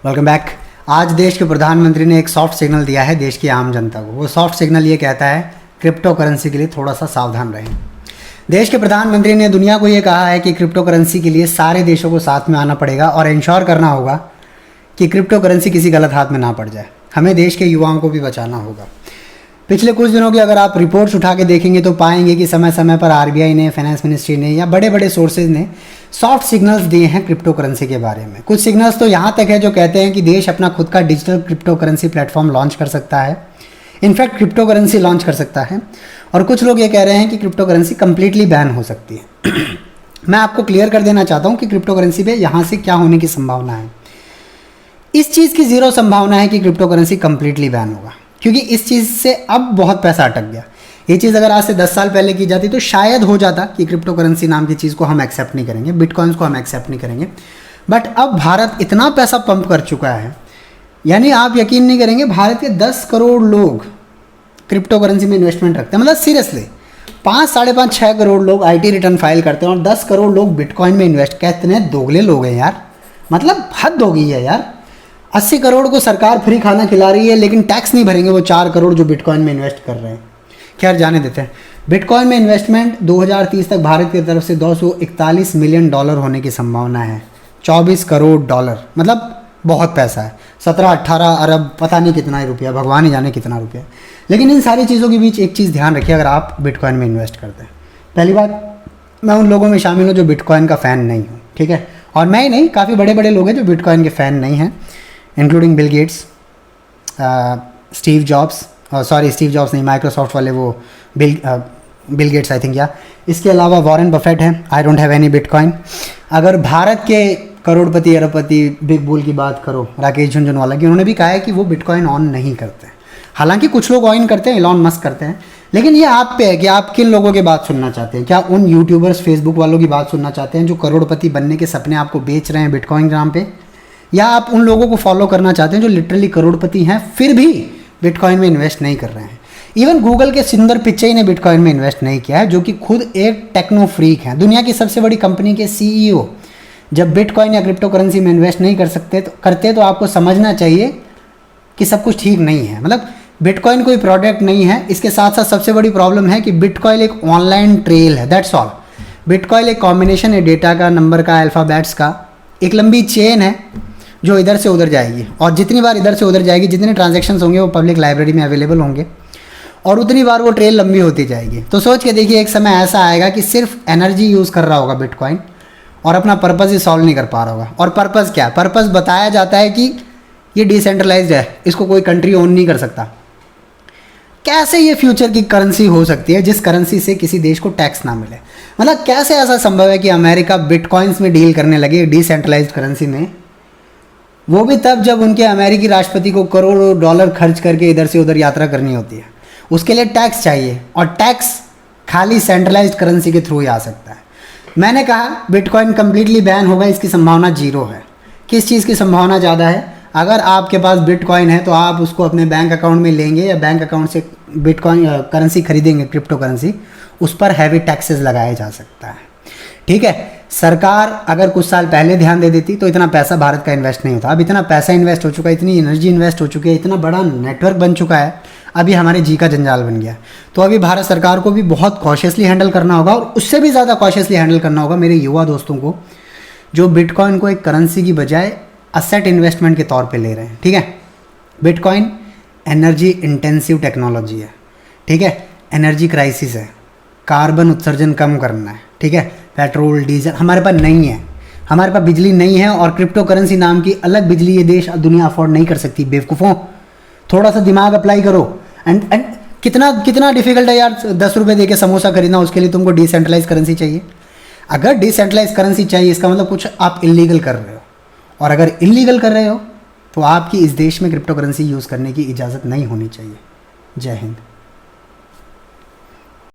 Welcome back. आज देश के प्रधानमंत्री ने एक सॉफ्ट सिग्नल दिया है देश की आम जनता को। वो सॉफ्ट सिग्नल ये कहता है क्रिप्टो करेंसी के लिए थोड़ा सा सावधान रहें। देश के प्रधानमंत्री ने दुनिया को ये कहा है कि क्रिप्टो करेंसी के लिए सारे देशों को साथ में आना पड़ेगा और इंश्योर करना होगा कि क्रिप्टो करेंसी किसी गलत हाथ में ना पड़ जाए। हमें देश के युवाओं को भी बचाना होगा। पिछले कुछ दिनों की अगर आप रिपोर्ट्स उठा के देखेंगे तो पाएंगे कि समय समय पर आरबीआई ने, फाइनेंस मिनिस्ट्री ने या बड़े बड़े सोर्सेज ने सॉफ्ट सिग्नल्स दिए हैं क्रिप्टो करेंसी के बारे में। कुछ सिग्नल्स तो यहाँ तक है जो कहते हैं कि देश अपना खुद का digital crypto currency platform launch कर सकता है, इनफैक्ट क्रिप्टो करेंसी लॉन्च कर सकता है। और कुछ लोग ये कह रहे हैं कि क्रिप्टो करेंसी कंप्लीटली बैन हो सकती है। मैं आपको क्लियर कर देना चाहता हूँ कि क्रिप्टो करेंसी पे यहाँ से क्या होने की संभावना है। इस चीज़ की ज़ीरो संभावना है कि क्रिप्टो करेंसी कंप्लीटली बैन होगा, क्योंकि इस चीज़ से अब बहुत पैसा अटक गया। ये चीज़ अगर आज से 10 साल पहले की जाती तो शायद हो जाता कि क्रिप्टो करेंसी नाम की चीज़ को हम एक्सेप्ट नहीं करेंगे, बिटकॉइंस को हम एक्सेप्ट नहीं करेंगे। बट अब भारत इतना पैसा पंप कर चुका है, यानी आप यकीन नहीं करेंगे, भारत के 10 करोड़ लोग क्रिप्टो करेंसी में इन्वेस्टमेंट रखते हैं। मतलब सीरियसली 5, 5.5, 6 करोड़ लोग IT रिटर्न फाइल करते हैं और 10 करोड़ लोग बिटकॉइन में इन्वेस्ट। कितने दोगले लोग हैं यार, मतलब हद हो गई है यार। 80 करोड़ को सरकार फ्री खाना खिला रही है लेकिन टैक्स नहीं भरेंगे वो 4 करोड़ जो बिटकॉइन में इन्वेस्ट कर रहे हैं। खैर जाने देते हैं। बिटकॉइन में इन्वेस्टमेंट 2030 तक भारत की तरफ से $241 मिलियन होने की संभावना है। 24 करोड़ डॉलर, मतलब बहुत पैसा है। 17-18 अरब, पता नहीं कितना ही रुपया, भगवान ही जाने कितना रुपया। लेकिन इन सारी चीज़ों के बीच एक चीज़ ध्यान रखिए अगर आप बिटकॉइन में इन्वेस्ट करते हैं। पहली बात, मैं उन लोगों में शामिल हूँ जो बिटकॉइन का फ़ैन नहीं हूँ, ठीक है। और मैं ही नहीं, काफ़ी बड़े बड़े लोग हैं जो बिटकॉइन के फ़ैन नहीं हैं, including Bill Gates, Steve jobs नहीं, माइक्रोसॉफ्ट वाले वो बिल गेट्स आई थिंक, या इसके अलावा वॉरेन बफेट हैं। I don't have any bitcoin. अगर भारत के करोड़पति अरबपति बिग बुल की बात करो, राकेश झुनझुनवाला की, उन्होंने भी कहा है कि वो बिटकॉइन ऑन नहीं करते हैं। हालांकि कुछ लोग ऑन करते हैं, एलॉन मस्क करते हैं, लेकिन ये आप पे है कि आप किन लोगों की बात सुनना चाहते हैं। क्या उन यूट्यूबर्स, फेसबुक वालों की बात सुनना चाहते हैं जो करोड़पति बनने के सपने आपको बेच रहे हैं बिटकॉइन के नाम पे, या आप उन लोगों को फॉलो करना चाहते हैं जो लिटरली करोड़पति हैं फिर भी बिटकॉइन में इन्वेस्ट नहीं कर रहे हैं। इवन गूगल के सुंदर पिचई ने बिटकॉइन में इन्वेस्ट नहीं किया है, जो कि खुद एक टेक्नो फ्रीक हैं। दुनिया की सबसे बड़ी कंपनी के CEO जब बिटकॉइन या क्रिप्टो करेंसी में इन्वेस्ट नहीं करते तो आपको समझना चाहिए कि सब कुछ ठीक नहीं है। मतलब बिटकॉइन कोई प्रोडक्ट नहीं है। इसके साथ साथ सबसे बड़ी प्रॉब्लम है कि बिटकॉइन एक ऑनलाइन ट्रेल है, दैट्स ऑल। बिटकॉइन एक कॉम्बिनेशन है डेटा का, नंबर का, अल्फ़ाबेट्स का, एक लंबी चेन है जो इधर से उधर जाएगी, और जितनी बार इधर से उधर जाएगी, जितने ट्रांजैक्शंस होंगे वो पब्लिक लाइब्रेरी में अवेलेबल होंगे और उतनी बार वो ट्रेल लंबी होती जाएगी। तो सोच के देखिए, एक समय ऐसा आएगा कि सिर्फ एनर्जी यूज़ कर रहा होगा बिटकॉइन और अपना पर्पज़ ही सॉल्व नहीं कर पा रहा होगा। और पर्पज़ क्या? पर्पज़ बताया जाता है कि ये डिसेंट्रलाइज्ड है, इसको कोई कंट्री ओन नहीं कर सकता। कैसे ये फ्यूचर की करेंसी हो सकती है जिस करेंसी से किसी देश को टैक्स ना मिले? मतलब कैसे ऐसा संभव है कि अमेरिका बिटकॉइंस में डील करने लगे, डिसेंट्रलाइज्ड करेंसी में, वो भी तब जब उनके अमेरिकी राष्ट्रपति को करोड़ों डॉलर खर्च करके इधर से उधर यात्रा करनी होती है। उसके लिए टैक्स चाहिए और टैक्स खाली सेंट्रलाइज्ड करेंसी के थ्रू ही आ सकता है। मैंने कहा बिटकॉइन कंप्लीटली बैन होगा, इसकी संभावना 0 है। किस चीज़ की संभावना ज़्यादा है? अगर आपके पास बिटकॉइन है तो आप उसको अपने बैंक अकाउंट में लेंगे या बैंक अकाउंट से बिटकॉइन करेंसी खरीदेंगे, क्रिप्टो करेंसी, उस पर हैवी टैक्सेस लगाया जा सकता है, ठीक है। सरकार अगर कुछ साल पहले ध्यान दे देती तो इतना पैसा भारत का इन्वेस्ट नहीं होता। अब इतना पैसा इन्वेस्ट हो चुका है, इतनी एनर्जी इन्वेस्ट हो चुकी है, इतना बड़ा नेटवर्क बन चुका है, अभी हमारे जी का जंजाल बन गया। तो अभी भारत सरकार को भी बहुत कॉशियसली हैंडल करना होगा, और उससे भी ज़्यादा कॉशियसली हैंडल करना होगा मेरे युवा दोस्तों को जो बिटकॉइन को एक करेंसी की बजाय असेट इन्वेस्टमेंट के तौर पे ले रहे हैं, ठीक है। बिटकॉइन एनर्जी इंटेंसिव टेक्नोलॉजी है, ठीक है। एनर्जी क्राइसिस है, कार्बन उत्सर्जन कम करना है, ठीक है। पेट्रोल, डीजल हमारे पास नहीं है, हमारे पास बिजली नहीं है, और क्रिप्टो करेंसी नाम की अलग बिजली ये देश दुनिया अफोर्ड नहीं कर सकती। बेवकूफ़ों, थोड़ा सा दिमाग अप्लाई करो। एंड कितना डिफिकल्ट है यार 10 रुपये दे के समोसा खरीदना, उसके लिए तुमको डिसेंट्रलाइज करेंसी चाहिए। अगर डिसेंट्रलाइज करेंसी चाहिए इसका मतलब कुछ आप इलीगल कर रहे हो, और अगर इलीगल कर रहे हो तो आपकी इस देश में क्रिप्टो करेंसी यूज़ करने की इजाज़त नहीं होनी चाहिए। जय हिंद।